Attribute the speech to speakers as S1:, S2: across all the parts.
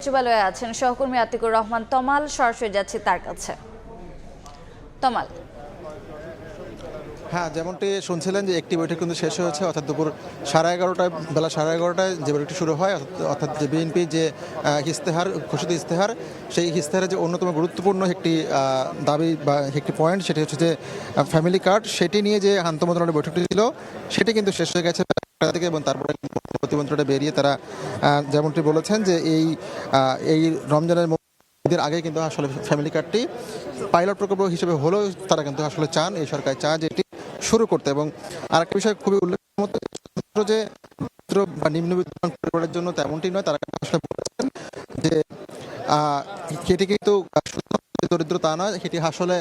S1: সচিবালয়ে আছেন সহকর্মী আতিকুর রহমান তমাল, সরাসরি যাচ্ছে তার কাছে। তমাল।
S2: হ্যাঁ, যেমনটি শুনছিলেন যে একটি বৈঠক কিন্তু শেষ হয়েছে, অর্থাৎ দুপুর 11:30টায়, বেলা 11:30টায় যে বৈঠকটি শুরু হয়, অর্থাৎ যে বিএনপি যে ইশতেহার, ঘোষিত ইশতেহার, সেই ইশতেহারের যে অন্যতম গুরুত্বপূর্ণ একটি দাবি বা একটি পয়েন্ট, সেটি হচ্ছে যে ফ্যামিলি কার্ড, সেটি নিয়ে যে আন্তঃমন্ত্রণালয়ের বৈঠকটি ছিল সেটি কিন্তু শেষ হয়ে গেছে থেকে, এবং তারপরে প্রতিমন্ত্রীরা বেরিয়ে তারা যেমনটি বলেছেন যে এই রমজানের ঈদের আগে কিন্তু আসলে ফ্যামিলি কার্ডটি পাইলট প্রকল্প হিসেবে হলেও তারা কিন্তু আসলে চান, এই সরকার চায় যে এটি শুরু করতে। এবং আরেকটা বিষয় খুবই উল্লেখযোগ্য যে বা নিম্নবিত্ত পরিবারের জন্য তেমনটি নয়, তারা আসলে বলেছেন যে এটি কিন্তু দরিদ্র তা নয়, সেটি আসলে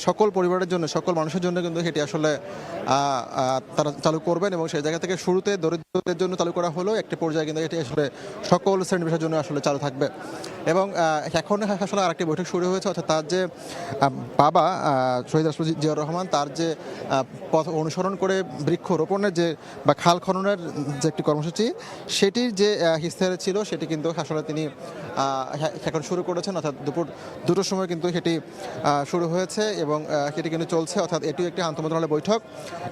S2: সকল পরিবারের জন্য, সকল মানুষের জন্য কিন্তু সেটি আসলে তারা চালু করবেন, এবং সেই জায়গা থেকে শুরুতে দরিদ্রদের জন্য চালু করা হলেও একটি পর্যায়ে কিন্তু এটি আসলে সকল শ্রেণী পেশার জন্য আসলে চালু থাকবে। এবং এখন আসলে আরেকটি বৈঠক শুরু হয়েছে, অর্থাৎ তার যে বাবা শহীদ রাষ্ট্রপতি জিয়াউর রহমান, তার যে পথ অনুসরণ করে বৃক্ষরোপণের যে বা খাল খননের যে একটি কর্মসূচি, সেটির যে ইশতেহার ছিল সেটি কিন্তু আসলে তিনি এখন শুরু করেছেন, অর্থাৎ দুপুর 2টোর সময় কিন্তু সেটি শুরু হয়েছে এবং সেটি কিন্তু চলছে। অর্থাৎ এটিও একটি আন্তঃমন্ত্রণালয় বৈঠক,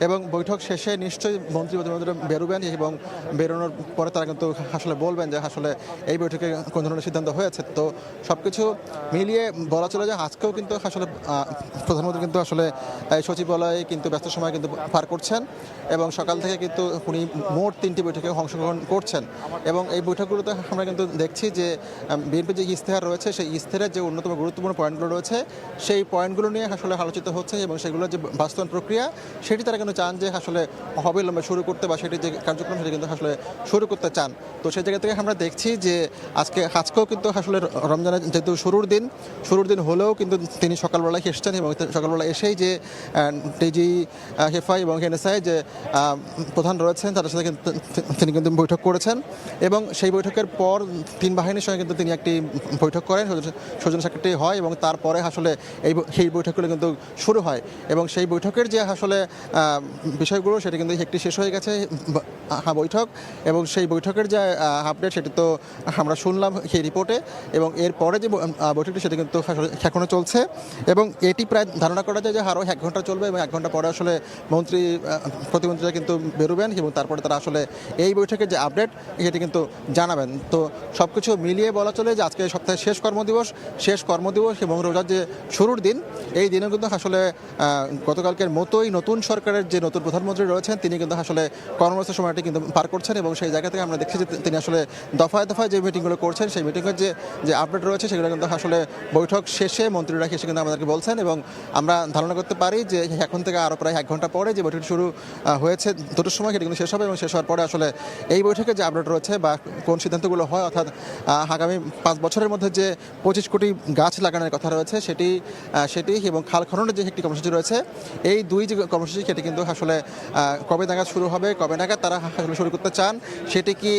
S2: এবং বৈঠক শেষে নিশ্চয়ই মন্ত্রী প্রতিমন্ত্রীরা বেরোবেন, এবং বেরোনোর পরে তারা কিন্তু আসলে বলবেন যে আসলে এই বৈঠকে কোন ধরনের সিদ্ধান্ত হয়েছে। তো সব কিছু মিলিয়ে বলা চলে যে আজকেও কিন্তু আসলে প্রধানমন্ত্রী কিন্তু আসলে সচিবালয়ে কিন্তু ব্যস্ত সময় কিন্তু পার করছেন, এবং সকাল থেকে কিন্তু উনি মোট 3টি বৈঠকে অংশগ্রহণ করছেন। এবং এই বৈঠকগুলোতে আমরা কিন্তু দেখছি যে বিএনপির যে ইশতেহার রয়েছে, সেই ইশতেহারের যে অন্যতম গুরুত্বপূর্ণ পয়েন্টগুলো রয়েছে, সেই পয়েন্টগুলো নিয়ে আসলে আলোচিত হচ্ছে, এবং সেগুলোর যে বাস্তবায়ন প্রক্রিয়া সেটি তারা কিন্তু চান যে আসলে অবিলম্বে শুরু করতে, বা সেটির যে কার্যক্রম সেটি কিন্তু আসলে শুরু করতে চান। তো সেই জায়গা থেকে আমরা দেখছি যে আজকেও কিন্তু আসলে রমজানের যেহেতু শুরুর দিন হলেও কিন্তু তিনি সকালবেলায় এসেছেন, এবং সকালবেলা এসেই যে টিজি হেফাই এবং এনএসআই যে প্রধান রয়েছেন তাদের সাথে কিন্তু তিনি কিন্তু বৈঠক করেছেন, এবং সেই বৈঠকের পর 3 বাহিনীর সঙ্গে কিন্তু তিনি একটি বৈঠক করেন, সৌজন্য সাক্ষাৎটি হয়, এবং তারপরে আসলে সেই বৈঠকগুলো কিন্তু শুরু হয়। এবং সেই বৈঠকের যে আসলে বিষয়গুলো সেটি কিন্তু একটি শেষ হয়ে গেছে বৈঠক, এবং সেই বৈঠকের যে আপডেট সেটি তো আমরা শুনলাম সেই রিপোর্টে, এবং এরপরে যে বৈঠকটি সেটি কিন্তু এখনও চলছে, এবং এটি প্রায় ধারণা করা যায় যে আরও 1 ঘন্টা চলবে, এবং 1 ঘন্টা পরে আসলে প্রতিমন্ত্রীরা কিন্তু বেরোবেন, এবং তারপরে তারা আসলে এই বৈঠকের যে আপডেট সেটি কিন্তু জানাবেন। তো সব কিছু মিলিয়ে বলা চলে যে আজকে সপ্তাহের শেষ কর্মদিবস এবং রোজার যে শুরুর দিন, এই দিনেও কিন্তু আসলে গতকালকের মতোই নতুন সরকারের যে নতুন প্রধানমন্ত্রী রয়েছেন তিনি কিন্তু আসলে কর্মব্যস্ত সময়টি কিন্তু পার করছেন, এবং সেই জায়গা থেকে আমরা দেখছি যে তিনি আসলে দফায় দফায় যে মিটিংগুলো করছেন, সেই মিটিংয়ের যে আপডেট রয়েছে সেগুলো কিন্তু আসলে বৈঠক শেষে মন্ত্রীরা এসে কিন্তু আমাদেরকে বলছেন, এবং আমরা ধারণা করতে পারি যে এখন থেকে আরও প্রায় 1 ঘন্টা পরে যে বৈঠকটি শুরু হয়েছে 2টোর সময়, সেটি কিন্তু শেষ হবে, এবং শেষ হওয়ার পরে আসলে এই বৈঠকে যে আপডেট রয়েছে বা কোন সিদ্ধান্তগুলো হয়, অর্থাৎ আগামী 5 বছরের মধ্যে যে 25 কোটি গাছ লাগানোর কথা রয়েছে সেটি এবং খাল খননের যে একটি কর্মসূচি রয়েছে, এই দুই যে কর্মসূচি সেটি কিন্তু আসলে কবে নাগাদ শুরু হবে, কবে নাগাদ তারা আসলে শুরু করতে চান, সেটি কি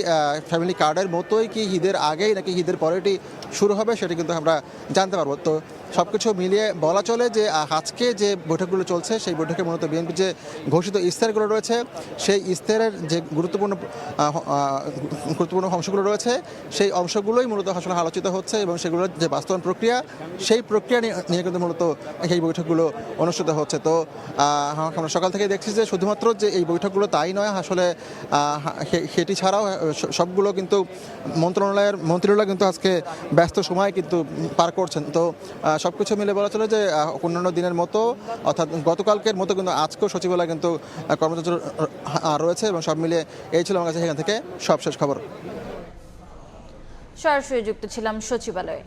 S2: ফ্যামিলি কার্ডের মতোই কি ঈদের আগেই নাকি ঈদের পরেটি শুরু হবে, সেটি কিন্তু আমরা জানতে পারবো। তো সব কিছু মিলিয়ে বলা চলে যে আজকে যে বৈঠকগুলো চলছে সেই বৈঠকে মূলত বিএনপির যে ঘোষিত ইশতেহারগুলো রয়েছে, সেই ইশতেহারের যে গুরুত্বপূর্ণ অংশগুলো রয়েছে, সেই অংশগুলোই মূলত আসলে আলোচিত হচ্ছে, এবং সেগুলোর যে বাস্তবায়ন প্রক্রিয়া, সেই প্রক্রিয়া নিয়ে কিন্তু মূলত এই বৈঠকগুলো অনুষ্ঠিত হচ্ছে। তো আমরা সকাল থেকে দেখছি যে শুধুমাত্র যে এই বৈঠকগুলো তাই নয়, আসলে সেটি ছাড়াও সবগুলো কিন্তু মন্ত্রণালয়ের মন্ত্রীরা কিন্তু আজকে ব্যস্ত সময় কিন্তু পার করছেন। তো সব কিছু মিলে বলা চলে যে অন্যান্য দিনের মতো, অর্থাৎ গতকালকের মতো কিন্তু আজকেও সচিবালয় কিন্তু কর্মচারী রয়েছে, এবং সব মিলিয়ে এই ছিল আমার কাছে এখান থেকে সবশেষ খবর।
S1: সরাসরি যুক্ত ছিলাম সচিবালয়ে।